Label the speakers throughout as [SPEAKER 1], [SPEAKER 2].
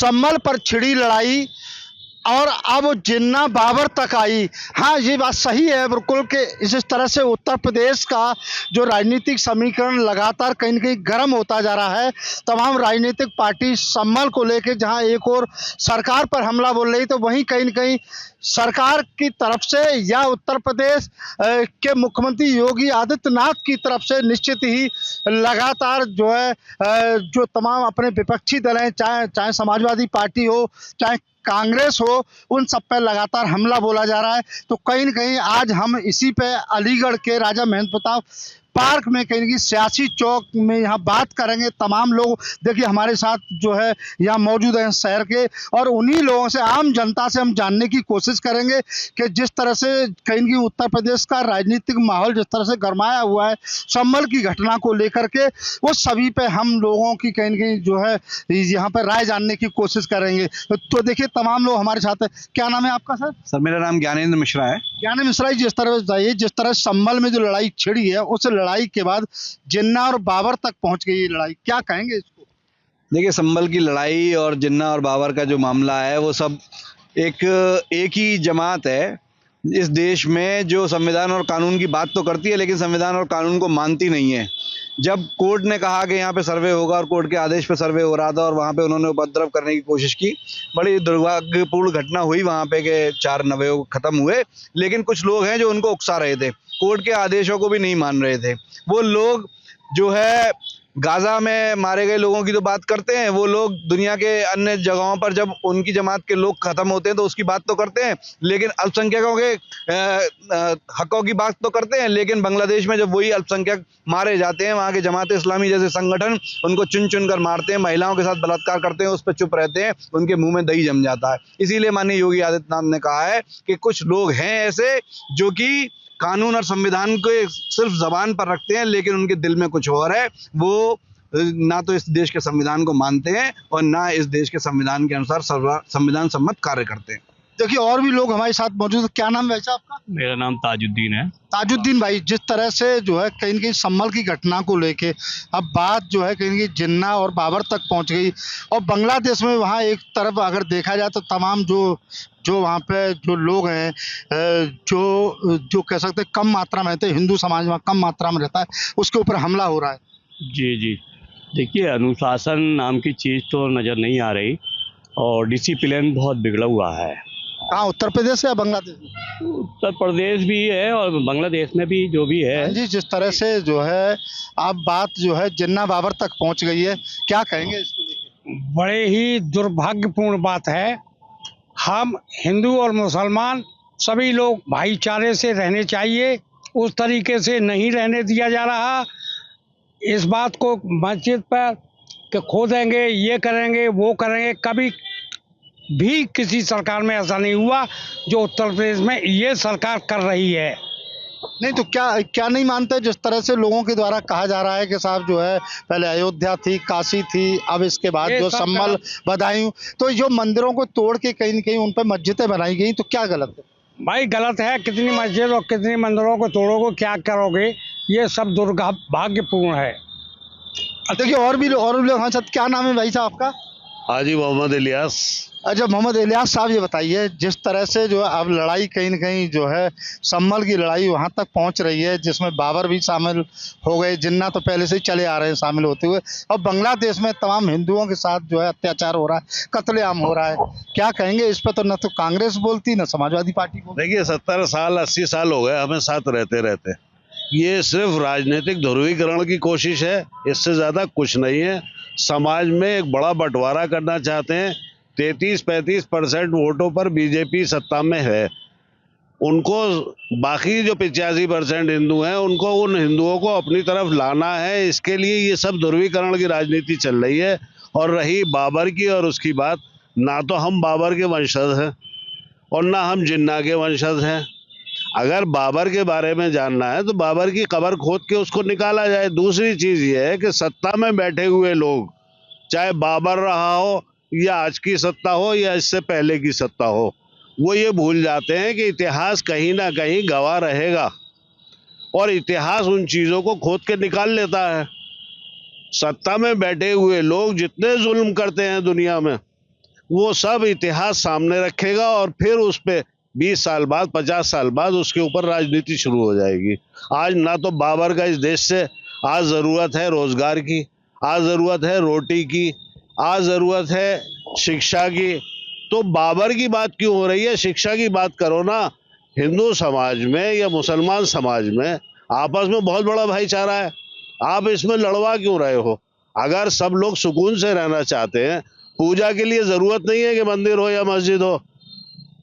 [SPEAKER 1] संभल पर छिड़ी लड़ाई और अब जिन्ना बाबर तक आई। हाँ, ये बात सही है बिल्कुल कि इस तरह से उत्तर प्रदेश का जो राजनीतिक समीकरण लगातार कहीं न कहीं गर्म होता जा रहा है। तमाम राजनीतिक पार्टी संभल को लेके जहाँ एक ओर सरकार पर हमला बोल रही, तो वहीं कहीं न कहीं सरकार की तरफ से या उत्तर प्रदेश के मुख्यमंत्री योगी आदित्यनाथ की तरफ से निश्चित ही लगातार जो है जो तमाम अपने विपक्षी दल हैं, चाहे समाजवादी पार्टी हो, चाहे कांग्रेस हो, उन सब पे लगातार हमला बोला जा रहा है। तो कहीं न कहीं आज हम इसी पे अलीगढ़ के राजा महेंद्र प्रताप पार्क में कहीं न कहीं सियासी चौक में यहाँ बात करेंगे। तमाम लोग देखिए हमारे साथ जो है यहाँ मौजूद हैं शहर के, और उन्हीं लोगों से, आम जनता से हम जानने की कोशिश करेंगे कि जिस तरह से कहीं न कहीं उत्तर प्रदेश का राजनीतिक माहौल जिस तरह से गरमाया हुआ है संभल की घटना को लेकर के, वो सभी पे हम लोगों की कहीं न कहीं जो है यहाँ पर राय जानने की कोशिश करेंगे। तो देखिए तमाम लोग हमारे साथ हैं। क्या नाम है आपका सर?
[SPEAKER 2] सर मेरा नाम ज्ञानेंद्र मिश्रा है।
[SPEAKER 1] ज्ञानेंद्र मिश्रा जी, जिस तरह संभल में जो लड़ाई छिड़ी है, उस लड़ाई के बाद जिन्ना और बाबर तक पहुंच गई ये लड़ाई, क्या कहेंगे इसको?
[SPEAKER 2] देखिए, संभल की लड़ाई और जिन्ना और बाबर का जो मामला है वो सब एक ही जमात है इस देश में, जो संविधान और कानून की बात तो करती है लेकिन संविधान और कानून को मानती नहीं है। जब कोर्ट ने कहा कि यहाँ पे सर्वे होगा और कोर्ट के आदेश पे सर्वे हो रहा था और वहाँ पे उन्होंने उपद्रव करने की कोशिश की, बड़ी दुर्भाग्यपूर्ण घटना हुई वहाँ पे के 4 नवयुवक खत्म हुए। लेकिन कुछ लोग हैं जो उनको उकसा रहे थे, कोर्ट के आदेशों को भी नहीं मान रहे थे। वो लोग जो है गाजा में मारे गए लोगों की तो बात करते हैं, वो लोग दुनिया के अन्य जगहों पर जब उनकी जमात के लोग खत्म होते हैं तो उसकी बात तो करते हैं, लेकिन अल्पसंख्यकों के हकों की बात तो करते हैं। लेकिन बांग्लादेश में जब वही अल्पसंख्यक मारे जाते हैं, वहाँ के जमात इस्लामी जैसे संगठन उनको चुन चुन कर मारते हैं, महिलाओं के साथ बलात्कार करते हैं, उस पर चुप रहते हैं, उनके मुंह में दही जम जाता है। इसीलिए माननीय योगी आदित्यनाथ ने कहा है कि कुछ लोग हैं ऐसे जो कि कानून और संविधान को सिर्फ जबान पर रखते हैं लेकिन उनके दिल में कुछ और है। वो ना तो इस देश के संविधान को मानते हैं और ना इस देश के संविधान के अनुसार संविधान सम्मत कार्य करते हैं।
[SPEAKER 1] देखिए और भी लोग हमारे साथ मौजूद हैं। क्या नाम है वैसे आपका?
[SPEAKER 3] मेरा नाम ताजुद्दीन है।
[SPEAKER 1] ताजुद्दीन भाई, जिस तरह से जो है कहीं न कहीं संभल की घटना को लेके अब बात जो है कहीं न कहीं जिन्ना और बाबर तक पहुंच गई, और बांग्लादेश में वहाँ एक तरफ अगर देखा जाए तो तमाम जो वहाँ पे जो लोग हैं जो कह सकते हैं कम मात्रा में रहते हैं, हिंदू समाज में कम मात्रा में रहता है, उसके ऊपर हमला हो रहा है।
[SPEAKER 3] जी जी, देखिए अनुशासन नाम की चीज़ तो नज़र नहीं आ रही और डिसिप्लिन बहुत बिगड़ा हुआ है।
[SPEAKER 1] कहाँ, उत्तर प्रदेश या बांग्लादेश में?
[SPEAKER 3] उत्तर प्रदेश भी है और बांग्लादेश में भी जो भी है।
[SPEAKER 1] जी, जिस तरह से जो है अब बात जो है जिन्ना बाबर तक पहुंच गई है, क्या कहेंगे इसको लेके?
[SPEAKER 4] बड़े ही दुर्भाग्यपूर्ण बात है। हम हिंदू और मुसलमान सभी लोग भाईचारे से रहने चाहिए, उस तरीके से नहीं रहने दिया जा रहा। इस बात को मस्जिद पर कि खोदेंगे, ये करेंगे, वो करेंगे, कभी भी किसी सरकार में ऐसा नहीं हुआ जो उत्तर प्रदेश में ये सरकार कर रही है।
[SPEAKER 1] नहीं तो क्या नहीं मानते जिस तरह से लोगों के द्वारा कहा जा रहा है कि साहब जो है पहले अयोध्या थी, काशी थी, अब इसके बाद जो संभल, बदायूं, तो जो मंदिरों को तोड़ के कहीं न कहीं उन पर मस्जिदें बनाई गई, तो क्या गलत है?
[SPEAKER 4] भाई गलत है, कितनी मस्जिद और कितनी मंदिरों को तोड़ोगे, क्या करोगे, ये सब दुर्भाग्यपूर्ण है।
[SPEAKER 1] देखिए और भी लोग हमारे साथ। क्या नाम है भाई साहब आपका?
[SPEAKER 5] हाजी मोहम्मद इलियास।
[SPEAKER 1] अच्छा मोहम्मद इलियास साहब, ये बताइए जिस तरह से जो है अब लड़ाई कहीं न कहीं जो है संभल की लड़ाई वहाँ तक पहुँच रही है, जिसमें बाबर भी शामिल हो गए, जिन्ना तो पहले से ही चले आ रहे हैं शामिल होते हुए, और बांग्लादेश में तमाम हिंदुओं के साथ जो है अत्याचार हो रहा है, कत्लेआम हो रहा है, क्या कहेंगे इस पर? तो न तो कांग्रेस बोलती न समाजवादी पार्टी बोलती।
[SPEAKER 5] देखिए 70 साल 80 साल हो गए हमें साथ रहते रहते, ये सिर्फ राजनीतिक ध्रुवीकरण की कोशिश है, इससे ज़्यादा कुछ नहीं है। समाज में एक बड़ा बंटवारा करना चाहते हैं। 33-35% वोटों पर बीजेपी सत्ता में है, उनको बाकी जो 85% हिंदू हैं उनको, उन हिंदुओं को अपनी तरफ लाना है। इसके लिए ये सब ध्रुवीकरण की राजनीति चल रही है। और रही बाबर की और उसकी बात, ना तो हम बाबर के वंशज हैं और ना हम जिन्ना के वंशज हैं। अगर बाबर के बारे में जानना है तो बाबर की कब्र खोद के उसको निकाला जाए। दूसरी चीज़ ये है कि सत्ता में बैठे हुए लोग, चाहे बाबर रहा हो या आज की सत्ता हो या इससे पहले की सत्ता हो, वो ये भूल जाते हैं कि इतिहास कहीं ना कहीं गवाह रहेगा और इतिहास उन चीज़ों को खोद के निकाल लेता है। सत्ता में बैठे हुए लोग जितने जुल्म करते हैं दुनिया में, वो सब इतिहास सामने रखेगा और फिर उस पे 20 साल बाद 50 साल बाद उसके ऊपर राजनीति शुरू हो जाएगी। आज ना तो बाबर का इस देश से आज ज़रूरत है रोजगार की, आज ज़रूरत है रोटी की, आज ज़रूरत है शिक्षा की। तो बाबर की बात क्यों हो रही है? शिक्षा की बात करो ना। हिंदू समाज में या मुसलमान समाज में आपस में बहुत बड़ा भाईचारा है, आप इसमें लड़वा क्यों रहे हो? अगर सब लोग सुकून से रहना चाहते हैं, पूजा के लिए ज़रूरत नहीं है कि मंदिर हो या मस्जिद हो,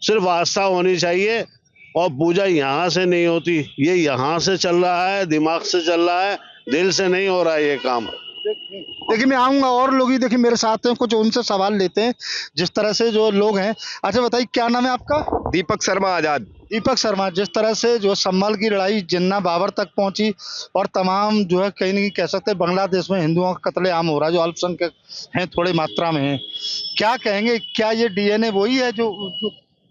[SPEAKER 5] सिर्फ आस्था होनी चाहिए। और पूजा यहाँ से नहीं होती, ये यहाँ से चल रहा है, दिमाग से चल रहा है, दिल से नहीं हो रहा है ये काम।
[SPEAKER 1] देखिए मैं आऊँगा और लोग ही देखिए मेरे साथ हैं, कुछ उनसे सवाल लेते हैं जिस तरह से जो लोग हैं। अच्छा बताइए क्या नाम है आपका?
[SPEAKER 6] दीपक शर्मा आजाद।
[SPEAKER 1] दीपक शर्मा, जिस तरह से जो संभल की लड़ाई जिन्ना बाबर तक पहुंची और तमाम जो है कहीं नहीं कह सकते बांग्लादेश में हिंदुओं का कत्लेआम हो रहा है जो अल्पसंख्यक हैं थोड़ी मात्रा में हैं, क्या कहेंगे? क्या ये डीएनए वही है जो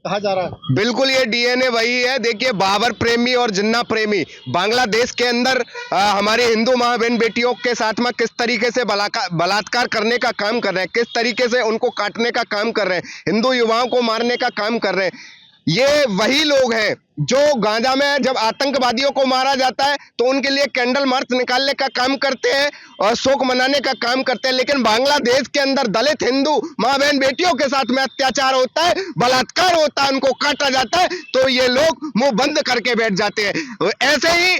[SPEAKER 1] कहा जा रहा है?
[SPEAKER 6] बिल्कुल ये डीएनए वही है। देखिए बाबर प्रेमी और जिन्ना प्रेमी बांग्लादेश के अंदर हमारे हिंदू माँ बहन बेटियों के साथ में किस तरीके से बलात्कार करने का काम कर रहे हैं, किस तरीके से उनको काटने का काम कर रहे हैं, हिंदू युवाओं को मारने का काम कर रहे हैं। ये वही लोग हैं जो गांजा में जब आतंकवादियों को मारा जाता है तो उनके लिए कैंडल मार्च निकालने का काम करते हैं और शोक मनाने का काम करते हैं। लेकिन बांग्लादेश के अंदर दलित हिंदू माँ बहन बेटियों के साथ में अत्याचार होता है, बलात्कार होता है, उनको काटा जाता है तो ये लोग मुंह बंद करके बैठ जाते हैं। ऐसे ही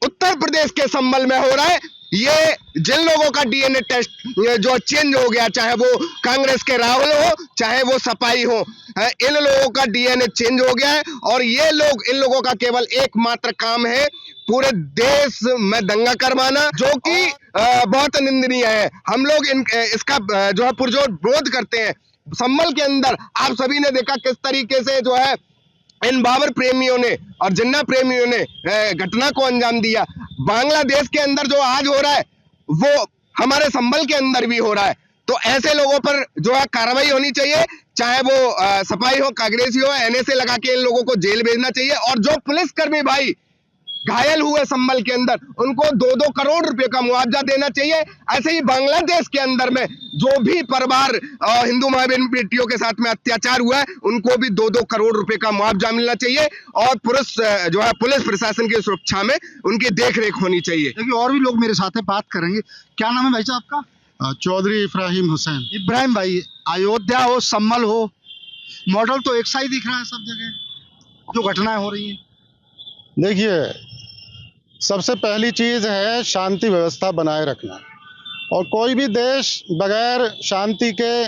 [SPEAKER 6] उत्तर प्रदेश के संभल में हो रहा है। ये जिन लोगों का डीएनए टेस्ट जो चेंज हो गया, चाहे वो कांग्रेस के राहुल हो चाहे वो सपाई हो, इन लोगों का डीएनए चेंज हो गया है और ये लोग, इन लोगों का केवल एकमात्र काम है पूरे देश में दंगा करवाना, जो कि बहुत निंदनीय है। हम लोग इसका जो है पुरजोर विरोध करते हैं। संभल के अंदर आप सभी ने देखा किस तरीके से जो है इन बाबर प्रेमियों ने और जिन्ना प्रेमियों ने घटना को अंजाम दिया। बांग्लादेश के अंदर जो आज हो रहा है वो हमारे संभल के अंदर भी हो रहा है। तो ऐसे लोगों पर जो है कार्रवाई होनी चाहिए, चाहे वो सफाई हो, कांग्रेसी हो, एनएसए लगा के इन लोगों को जेल भेजना चाहिए। और जो पुलिसकर्मी भाई घायल हुए संभल के अंदर, उनको 2-2 करोड़ रुपए का मुआवजा देना चाहिए। ऐसे ही बांग्लादेश के अंदर में जो भी परिवार हिंदू माँ बहन बेटियों के साथ में अत्याचार हुआ है उनको भी 2-2 करोड़ रुपए का मुआवजा मिलना चाहिए और पुलिस प्रशासन की सुरक्षा में उनकी देखरेख होनी चाहिए।
[SPEAKER 1] देखिए और भी लोग मेरे साथ हैं, बात करेंगे। क्या नाम है भाई साहब आपका?
[SPEAKER 7] चौधरी इब्राहिम हुसैन।
[SPEAKER 1] इब्राहिम भाई, अयोध्या हो संभल हो, मॉडल तो एक सा ही दिख रहा है सब जगह जो घटनाएं हो रही हैं।
[SPEAKER 7] देखिए सबसे पहली चीज़ है शांति व्यवस्था बनाए रखना, और कोई भी देश बगैर शांति के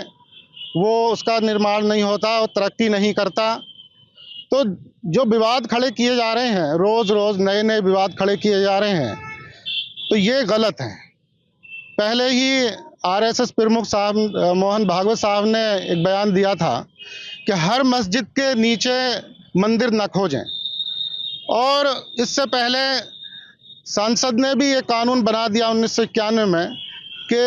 [SPEAKER 7] वो उसका निर्माण नहीं होता और तरक्की नहीं करता। तो जो विवाद खड़े किए जा रहे हैं, रोज़ रोज़ नए नए विवाद खड़े किए जा रहे हैं, तो ये गलत है। पहले ही आरएसएस प्रमुख साहब मोहन भागवत साहब ने एक बयान दिया था कि हर मस्जिद के नीचे मंदिर न खोजें, और इससे पहले संसद ने भी ये कानून बना दिया 1991 में कि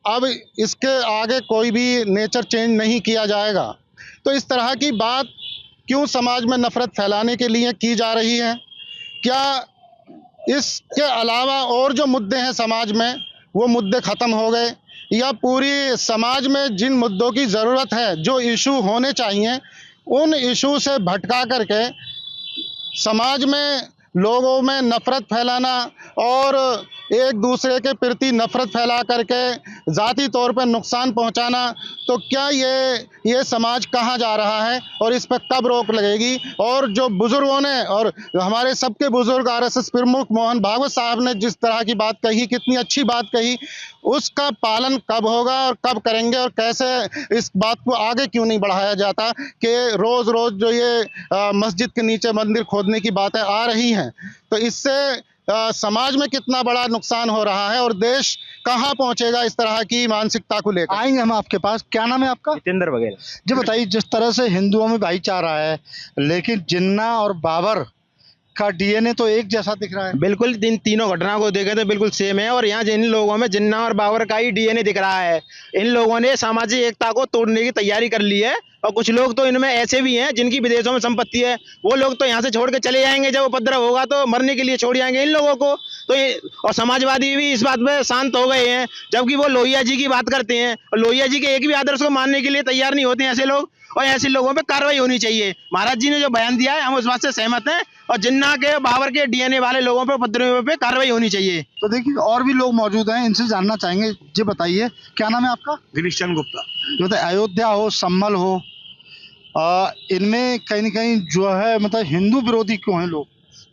[SPEAKER 7] अब इसके आगे कोई भी नेचर चेंज नहीं किया जाएगा। तो इस तरह की बात क्यों समाज में नफरत फैलाने के लिए की जा रही है? क्या इसके अलावा और जो मुद्दे हैं समाज में वो मुद्दे ख़त्म हो गए, या पूरी समाज में जिन मुद्दों की ज़रूरत है, जो इशू होने चाहिए, उन इशू से भटका करके समाज में लोगों में नफरत फैलाना और एक दूसरे के प्रति नफरत फैला करके ज़ाती तौर पर नुकसान पहुंचाना, तो क्या ये समाज कहाँ जा रहा है और इस पर कब रोक लगेगी? और जो बुज़ुर्गों ने और हमारे सबके बुज़ुर्ग आरएसएस प्रमुख मोहन भागवत साहब ने जिस तरह की बात कही, कितनी अच्छी बात कही, उसका पालन कब होगा और कब करेंगे? और कैसे इस बात को आगे क्यों नहीं बढ़ाया जाता कि रोज़ रोज़ जो ये मस्जिद के नीचे मंदिर खोदने की बातें आ रही हैं, तो इससे समाज में कितना बड़ा नुकसान हो रहा है और देश कहाँ पहुंचेगा इस तरह की मानसिकता को लेकर।
[SPEAKER 1] आएंगे हम आपके पास। क्या नाम है आपका?
[SPEAKER 8] जितेंद्र बघेल।
[SPEAKER 1] जी बताइए, जिस तरह से हिंदुओं में भाईचारा है, लेकिन जिन्ना और बाबर का डीएनए तो एक जैसा दिख रहा है।
[SPEAKER 8] बिल्कुल इन तीनों घटनाओं को देखें तो बिल्कुल सेम है, और यहाँ जिन लोगों में जिन्ना और बाबर का ही डीएनए दिख रहा है। इन लोगों ने सामाजिक एकता को तोड़ने की तैयारी कर ली है, और कुछ लोग तो इनमें ऐसे भी हैं जिनकी विदेशों में संपत्ति है, वो लोग तो यहाँ से छोड़ के चले जाएंगे। जब उपद्रव होगा तो मरने के लिए छोड़ जाएंगे इन लोगों को। तो और समाजवादी भी इस बात पे शांत हो गए हैं, जबकि वो लोहिया जी की बात करते हैं और लोहिया जी के एक भी आदर्श को मानने के लिए तैयार नहीं होते हैं ऐसे लोग, और ऐसे लोगों पे कार्रवाई होनी चाहिए। महाराज जी ने जो बयान दिया है हम उस बात से सहमत हैं, और जिन्ना के बाबर के डीएनए वाले लोगों पे उपद्रवियों पे कार्रवाई होनी चाहिए।
[SPEAKER 1] तो देखिए और भी लोग मौजूद हैं, इनसे जानना चाहेंगे। जी बताइए, क्या नाम है आपका?
[SPEAKER 9] गिरीश चंद गुप्ता।
[SPEAKER 1] मतलब अयोध्या हो, संभल हो, इनमें कहीं न कहीं जो है मतलब हिंदू विरोधी क्यों हैं लोग?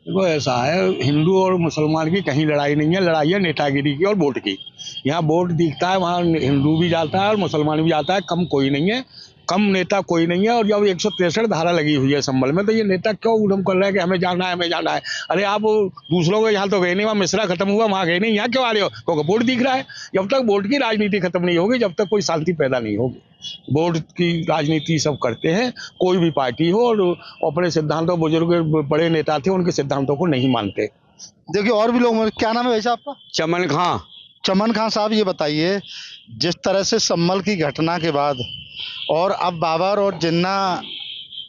[SPEAKER 9] देखो ऐसा है, हिंदू और मुसलमान की कहीं लड़ाई नहीं है, लड़ाई है नेतागिरी की और वोट की। यहाँ वोट दिखता है, वहाँ हिंदू भी जाता है और मुसलमान भी जाता है, कम कोई नहीं है, कम नेता कोई नहीं है। और जब 163 धारा लगी हुई है संभल में, तो ये नेता क्यों उधम कर रहे हैं कि हमें जाना है, हमें जाना है? अरे आप दूसरों को यहाँ तो गए नहीं, वहाँ मिश्रा खत्म हुआ, वहाँ गए नहीं, यहाँ क्यों आ रहे हो? क्योंकि वोट दिख रहा है। जब तक वोट की राजनीति खत्म नहीं होगी, जब तक कोई शांति पैदा नहीं होगी। वोट की राजनीति सब करते हैं, कोई भी पार्टी हो, और अपने सिद्धांतों, बुजुर्ग बड़े नेता थे उनके सिद्धांतों को नहीं मानते।
[SPEAKER 1] देखिए और भी लोग, क्या नाम है वैसे आपका?
[SPEAKER 8] चमन खां।
[SPEAKER 1] चमन खां साहब, ये बताइए जिस तरह से संभल की घटना के बाद और अब बाबर और जिन्ना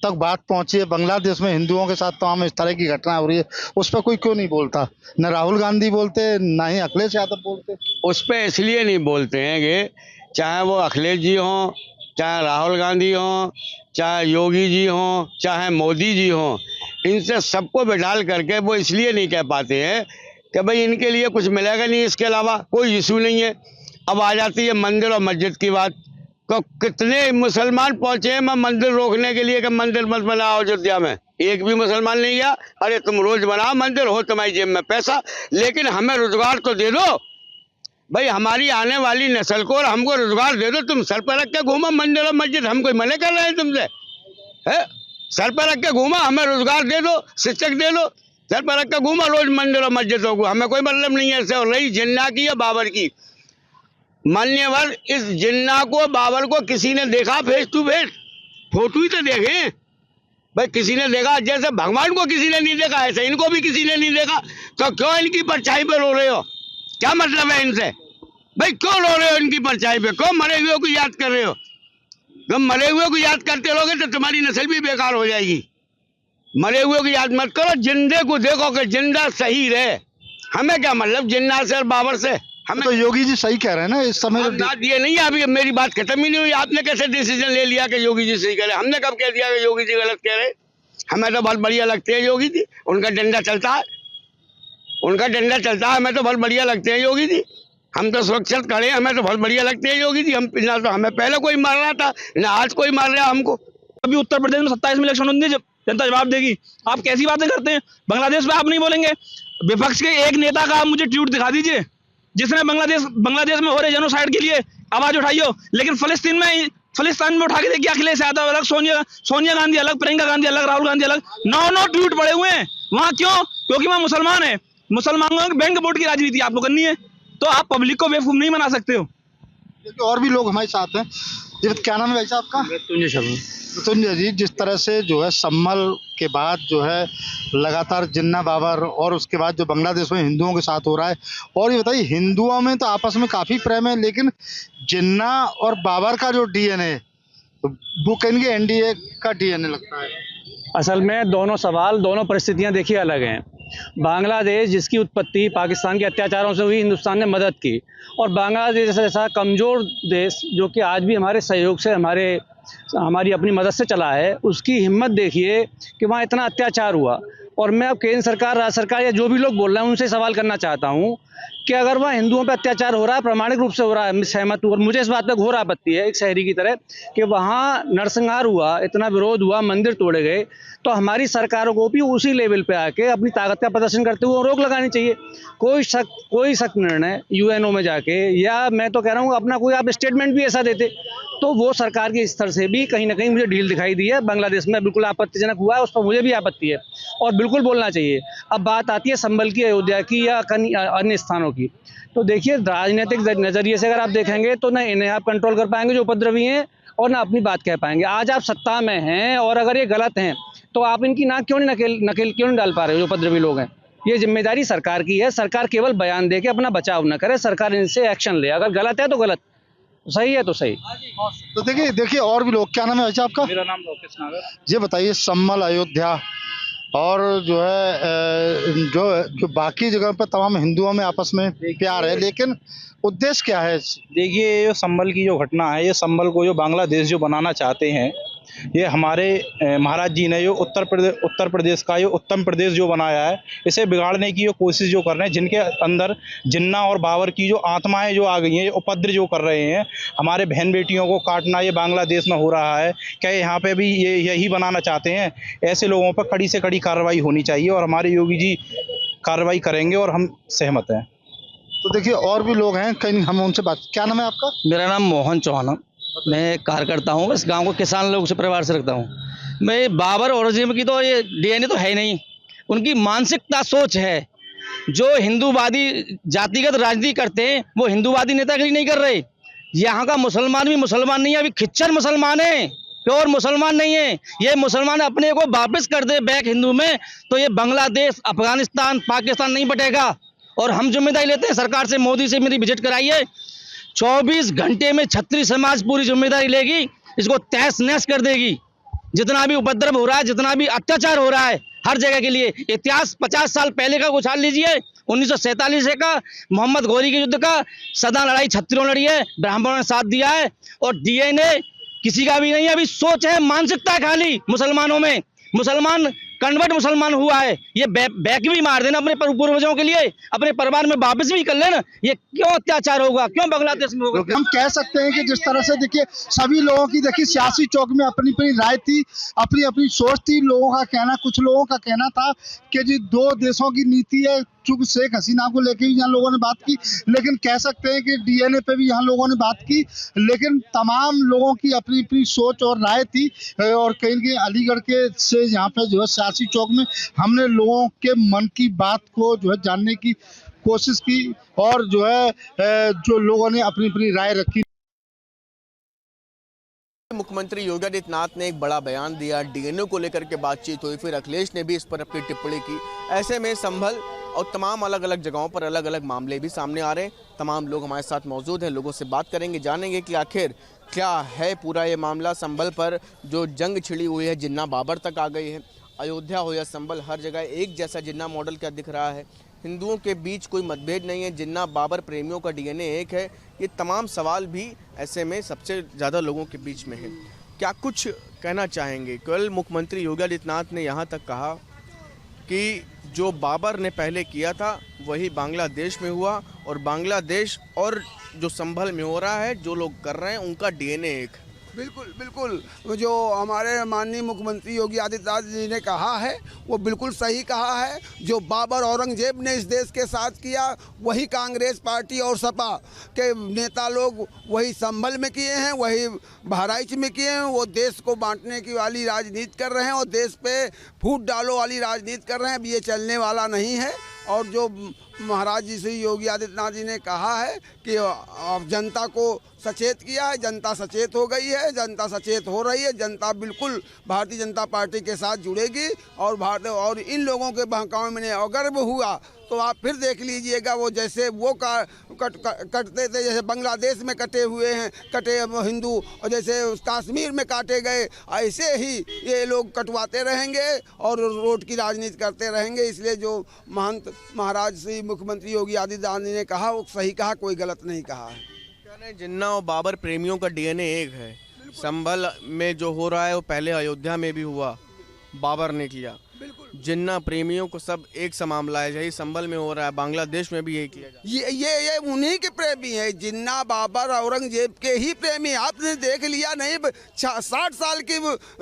[SPEAKER 1] तक बात पहुंची है, बांग्लादेश में हिंदुओं के साथ तमाम इस तरह की घटना हो रही है, उस पर कोई क्यों नहीं बोलता? न राहुल गांधी बोलते, ना ही अखिलेश यादव बोलते।
[SPEAKER 8] उस पर इसलिए नहीं बोलते हैं कि चाहे वो अखिलेश जी हों, चाहे राहुल गांधी हों, चाहे योगी जी हों, चाहे मोदी जी हों, इनसे सबको बिठाल करके वो इसलिए नहीं कह पाते हैं कि भाई इनके लिए कुछ मिलेगा नहीं, इसके अलावा कोई इशू नहीं है। अब आ जाती है मंदिर और मस्जिद की बात, तो कितने मुसलमान पहुंचे हैं मंदिर रोकने के लिए कि मंदिर मत बनाओ अयोध्या में? एक भी मुसलमान नहीं गया। अरे तुम रोज बनाओ मंदिर, हो तुम्हारी जेब में पैसा, लेकिन हमें रोजगार तो दे दो भाई, हमारी आने वाली नस्ल को, और हमको रोजगार दे दो। तुम सर पर रख के घूमो मंदिर और मस्जिद, हम कोई मना कर रहे हैं तुमसे? है सर पर रख के घूमा, हमें रोजगार दे दो, शिक्षक दे दो, सर पर रख के घूमा रोज मंदिर और मस्जिदों को, हमें कोई मतलब नहीं है ऐसे। और रही जिन्ना की या बाबर की, मान्यवर इस जिन्ना को, बाबर को किसी ने देखा फेस टू फेस? फोटो ही तो देखे भाई, किसी ने देखा? जैसे भगवान को किसी ने नहीं देखा, ऐसे इनको भी किसी ने नहीं देखा। तो क्यों इनकी परछाई पे रो रहे हो? क्या मतलब है इनसे भाई? क्यों रो रहे हो इनकी परछाई पे? क्यों मरे हुए को याद कर रहे हो? जब मरे हुए को याद करते रहोगे तो तुम्हारी नस्ल भी बेकार हो जाएगी। मरे हुए को याद मत करो, जिंदे को देखो कि जिंदा सही रहे। हमें क्या मतलब जिन्ना से और बाबर से? हमें
[SPEAKER 1] तो योगी जी सही कह रहे हैं ना इस समय।
[SPEAKER 8] बात ये नहीं है, अभी मेरी बात खत्म ही नहीं हुई। आपने कैसे डिसीजन ले लिया कि योगी जी सही कह रहे? हमने कब कह दिया कि योगी जी गलत कह रहे? हमें तो बहुत बढ़िया लगते हैं योगी जी, उनका डंडा चलता है, उनका डंडा चलता है, हमें तो बहुत बढ़िया लगते हैं योगी जी। हम तो सुरक्षित खड़े हैं, हमें तो बहुत बढ़िया लगते हैं योगी जी। हम ना तो हमें पहले कोई मार रहा था, ना आज कोई मार रहा हमको।
[SPEAKER 10] अभी उत्तर प्रदेश में 27 में इलेक्शन होंगे, जब जनता जवाब देगी। आप कैसी बातें करते हैं? बांग्लादेश में आप नहीं बोलेंगे? विपक्ष के एक नेता का आप मुझे ट्वीट दिखा दीजिए जिसने बांग्लादेश में हो रहे जेनोसाइड के लिए आवाज उठाई हो। लेकिन फिलिस्तीन में उठा के देखिए, अखिलेश यादव अलग, सोनिया गांधी अलग, प्रियंका गांधी अलग, राहुल गांधी अलग, 9 ट्वीट पड़े हुए हैं वहां। क्यों? क्योंकि वहां मुसलमान है। मुसलमानों के बैंक वोट की राजनीति आपको करनी है, तो आप पब्लिक को बेवकूफ नहीं बना सकते हो।
[SPEAKER 1] और भी लोग हमारे साथ हैं। जी क्या नाम है भाई साहब आपका?
[SPEAKER 3] मृत्युंजय शर्मा।
[SPEAKER 1] मृत्युंजय जी, जिस तरह से जो है संभल के बाद जो है लगातार जिन्ना बाबर और उसके बाद जो बांग्लादेश में हिंदुओं के साथ हो रहा है, और ये बताइए हिंदुओं में तो आपस में काफी प्रेम है, लेकिन जिन्ना और बाबर का जो डीएनए, वो कहेंगे एनडीए का डीएनए लगता है।
[SPEAKER 10] असल में दोनों सवाल, दोनों परिस्थितियां देखिए अलग हैं। बांग्लादेश जिसकी उत्पत्ति पाकिस्तान के अत्याचारों से हुई, हिंदुस्तान ने मदद की, और बांग्लादेश जैसा कमज़ोर देश जो कि आज भी हमारे सहयोग से, हमारी अपनी मदद से चला है, उसकी हिम्मत देखिए कि वहाँ इतना अत्याचार हुआ। और मैं अब केंद्र सरकार, राज्य सरकार या जो भी लोग बोल रहे हैं उनसे सवाल करना चाहता हूँ कि अगर वहाँ हिंदुओं पर अत्याचार हो रहा है, प्रामाणिक रूप से हो रहा है, मैं सहमत हूँ, और मुझे इस बात पर घोर आपत्ति है एक शहरी की तरह कि वहाँ नरसंहार हुआ, इतना विरोध हुआ, मंदिर तोड़े गए, तो हमारी सरकारों को भी उसी लेवल पे आके अपनी ताकत का प्रदर्शन करते हुए रोक लगानी चाहिए। कोई सख्त निर्णय यूएनओ में जाके, या मैं तो कह रहा हूँ अपना कोई आप स्टेटमेंट भी ऐसा देते, तो वो सरकार के स्तर से भी कहीं ना कहीं मुझे ढील दिखाई दी है। बांग्लादेश में बिल्कुल आपत्तिजनक हुआ है, उस पर मुझे भी आपत्ति है और बिल्कुल बोलना चाहिए। अब बात आती है संभल की, अयोध्या की या अन्य स्थानों की, तो देखिए राजनीतिक नज़रिए से अगर आप देखेंगे तो ना इन्हें आप कंट्रोल कर पाएंगे जो उपद्रवी हैं, और ना अपनी बात कह पाएंगे। आज आप सत्ता में हैं और अगर ये गलत हैं तो आप इनकी नाक क्यों नहीं नकेल क्यों नहीं डाल पा रहे हो जो उपद्रवी लोग हैं? ये जिम्मेदारी सरकार की है। सरकार केवल बयान दे के अपना बचाव न करे, सरकार इनसे एक्शन ले। अगर गलत है तो गलत, सही है तो सही।
[SPEAKER 1] तो देखिए और भी लोग, क्या नाम है वैसे आपका?
[SPEAKER 11] मेरा नाम लोकेश नागर।
[SPEAKER 1] ये बताइए, संभल, अयोध्या और जो है जो बाकी जगह पर तमाम हिंदुओं में आपस में प्यार है, लेकिन उद्देश्य क्या है?
[SPEAKER 11] देखिए, ये संभल की जो घटना है, ये संभल को जो बांग्लादेश जो बनाना चाहते हैं, ये हमारे महाराज जी ने जो उत्तर प्रदेश का जो उत्तम प्रदेश जो बनाया है, इसे बिगाड़ने की जो कोशिश जो कर रहे हैं, जिनके अंदर जिन्ना और बाबर की जो आत्माएं जो आ गई हैं, उपद्रव जो कर रहे हैं, हमारे बहन बेटियों को काटना ये बांग्लादेश में हो रहा है। क्या यहाँ पे भी ये यही बनाना चाहते हैं? ऐसे लोगों पर कड़ी से कड़ी कार्रवाई होनी चाहिए और हमारे योगी जी कार्रवाई करेंगे और हम सहमत हैं।
[SPEAKER 1] तो देखिए और भी लोग हैं, कहीं हम उनसे बात। क्या नाम है आपका?
[SPEAKER 12] मेरा नाम मोहन चौहान है। मैं कार्यकर्ता हूँ, बस गांव को किसान लोग से परिवार से रखता हूँ। मैं बाबर औरंगजेब की तो ये डीएनए तो है ही नहीं, उनकी मानसिकता सोच है। जो हिंदूवादी जातिगत राजनीति करते हैं वो हिंदूवादी नेतागिरी नहीं कर रहे। यहाँ का मुसलमान भी मुसलमान नहीं है, अभी खिच्चर मुसलमान है, प्योर मुसलमान नहीं है। ये मुसलमान अपने को वापस कर दे बैक हिंदू में, तो ये बांग्लादेश, अफगानिस्तान, पाकिस्तान नहीं बटेगा। और हम जिम्मेदारी लेते हैं सरकार से। मोदी से मेरी विजिट कराइए, 24 घंटे में छत्री समाज पूरी जिम्मेदारी लेगी, इसको तहस नहस कर देगी। जितना भी उपद्रव हो रहा है, जितना भी अत्याचार हो रहा है हर जगह के लिए, इतिहास 50 साल पहले का उछाल लीजिए, 1947 का मोहम्मद गौरी के युद्ध का, सदा लड़ाई छत्रियों लड़ी है, ब्राह्मणों ने साथ दिया है। और डीएनए किसी का भी नहीं है, अभी सोच है, मानसिकता है खाली मुसलमानों में। मुसलमान कन्वर्ट मुसलमान हुआ है, ये बैक भी मार देना अपने पूर्वजों के लिए, अपने परिवार में वापस भी कर लेना। ये क्यों अत्याचार होगा, क्यों बांग्लादेश में होगा?
[SPEAKER 1] हम कह सकते हैं कि जिस तरह से देखिए सभी लोगों की देखिए सियासी चौक में अपनी अपनी राय थी, अपनी अपनी सोच थी। लोगों का कहना, कुछ लोगों का कहना था कि जी 2 देशों की नीति है। चूंकि शेख हसीना को लेकर भी यहाँ लोगों ने बात की, लेकिन कह सकते हैं कि डीएनए पे भी यहाँ लोगों ने बात की। लेकिन तमाम लोगों की अपनी अपनी सोच और राय थी। और कहीं न कहीं अलीगढ़ के से यहाँ पे जो है सियासी चौक में हमने लोगों के मन की बात को जो है जानने की कोशिश की और जो है जो लोगों ने अपनी अपनी राय रखी।
[SPEAKER 6] मुख्यमंत्री योगी आदित्यनाथ ने एक बड़ा बयान दिया, डीएनए को लेकर के बातचीत हुई, फिर अखिलेश ने भी इस पर अपनी टिप्पणी की। ऐसे में संभल और तमाम अलग अलग जगहों पर अलग अलग मामले भी सामने आ रहे हैं। तमाम लोग हमारे साथ मौजूद हैं, लोगों से बात करेंगे, जानेंगे कि आखिर क्या है पूरा ये मामला। संभल पर जो जंग छिड़ी हुई है, जिन्ना बाबर तक आ गई है। अयोध्या हो या संभल, हर जगह एक जैसा जिन्ना मॉडल क्या दिख रहा है। हिंदुओं के बीच कोई मतभेद नहीं है, जिन्ना बाबर प्रेमियों का डीएनए एक है। ये तमाम सवाल भी ऐसे में सबसे ज़्यादा लोगों के बीच में है। क्या कुछ कहना चाहेंगे? कल मुख्यमंत्री योगी आदित्यनाथ ने यहाँ तक कहा कि जो बाबर ने पहले किया था वही बांग्लादेश में हुआ, और बांग्लादेश और जो संभल में हो रहा है, जो लोग कर रहे हैं उनका डीएनए एक।
[SPEAKER 13] बिल्कुल बिल्कुल, जो हमारे माननीय मुख्यमंत्री योगी आदित्यनाथ जी ने कहा है वो बिल्कुल सही कहा है। जो बाबर औरंगजेब ने इस देश के साथ किया, वही कांग्रेस पार्टी और सपा के नेता लोग वही संभल में किए हैं, वही बहराइच में किए हैं। वो देश को बांटने की वाली राजनीति कर रहे हैं और देश पे फूट डालो वाली राजनीति कर रहे हैं। अब ये चलने वाला नहीं है। और जो महाराज जी श्री योगी आदित्यनाथ जी ने कहा है कि अब जनता को सचेत किया है, जनता सचेत हो गई है, जनता सचेत हो रही है। जनता बिल्कुल भारतीय जनता पार्टी के साथ जुड़ेगी और इन लोगों के बहकावे में अगर हुआ तो आप फिर देख लीजिएगा, वो जैसे वो कटते थे, जैसे बांग्लादेश में कटे हुए हैं, कटे हिंदू, और जैसे कश्मीर में काटे गए, ऐसे ही ये लोग कटवाते रहेंगे और रोड की राजनीति करते रहेंगे। इसलिए जो महंत महाराज श्री मुख्यमंत्री योगी आदित्यनाथ ने कहा वो सही कहा, कोई गलत नहीं कहा है।
[SPEAKER 6] जिन्ना और बाबर प्रेमियों का डीएनए एक है। संभल में जो हो रहा है वो पहले अयोध्या में भी हुआ, बाबर ने किया। जिन्ना प्रेमियों को सब एक सा मामला है, यही संभल में हो रहा है, बांग्लादेश में भी यही किया जाता है।
[SPEAKER 13] ये उन्हीं के प्रेमी है। जिन्ना बाबर औरंगजेब के ही प्रेमी। आपने देख लिया नहीं, 60 साल की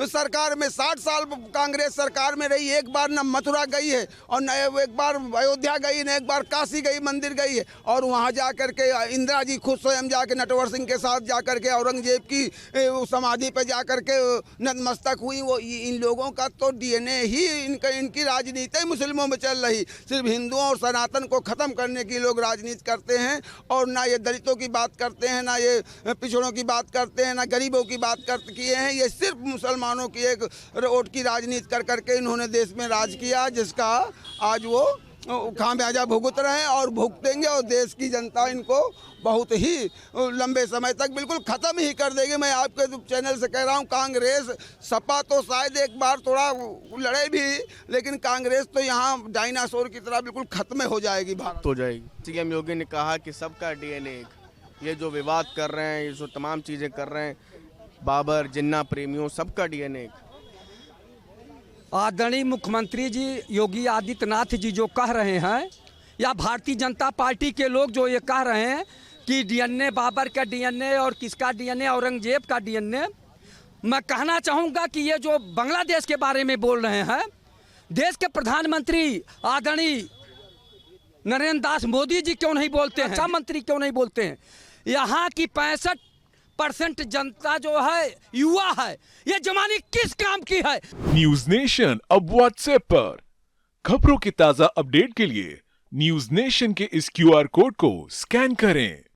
[SPEAKER 13] सरकार में, 60 साल कांग्रेस सरकार में रही, एक बार न मथुरा गई है और न एक बार अयोध्या गई, न एक बार काशी गई, मंदिर गई है। और वहाँ जा करके इंदिरा जी खुद स्वयं जाके नटवर सिंह के साथ जा करके औरंगजेब की समाधि पे जा करके नतमस्तक हुई। वो इन लोगों का तो डीएनए ही इन इनकी राजनीति ही मुस्लिमों में चल रही। सिर्फ हिंदुओं और सनातन को ख़त्म करने की लोग राजनीति करते हैं और ना ये दलितों की बात करते हैं, ना ये पिछड़ों की बात करते हैं, ना गरीबों की बात किए हैं। ये सिर्फ मुसलमानों की एक वोट की राजनीति कर करके इन्होंने देश में राज किया, जिसका आज वो खामियाजा भुगत रहे हैं और भुगतेंगे और देश की जनता इनको बहुत ही लंबे समय तक बिल्कुल ख़त्म ही कर देगी। मैं आपके चैनल से कह रहा हूँ, कांग्रेस सपा तो शायद एक बार थोड़ा लड़े भी, लेकिन कांग्रेस तो यहाँ डायनासोर की तरह बिल्कुल ख़त्म हो जाएगी, भारत
[SPEAKER 14] हो जाएगी। सीएम योगी ने कहा कि सबका डीएनए एक, ये जो विवाद कर रहे हैं, ये जो तमाम चीज़ें कर रहे हैं, बाबर जिन्ना प्रेमियों सबका डीएनए एक।
[SPEAKER 15] आदरणीय मुख्यमंत्री जी योगी आदित्यनाथ जी जो कह रहे हैं, या भारतीय जनता पार्टी के लोग जो ये कह रहे हैं कि डीएनए बाबर का डीएनए और किसका डीएनए औरंगजेब का डीएनए, मैं कहना चाहूँगा कि ये जो बांग्लादेश के बारे में बोल रहे हैं, देश के प्रधानमंत्री आदरणीय नरेंद्र दास मोदी जी क्यों नहीं बोलते हैं, रक्षा मंत्री क्यों नहीं बोलते हैं? यहाँ की 65% जनता जो है युवा है, ये जमाने किस काम की है?
[SPEAKER 16] न्यूज नेशन अब व्हाट्सएप पर खबरों की ताजा अपडेट के लिए न्यूज नेशन के इस QR कोड को स्कैन करें।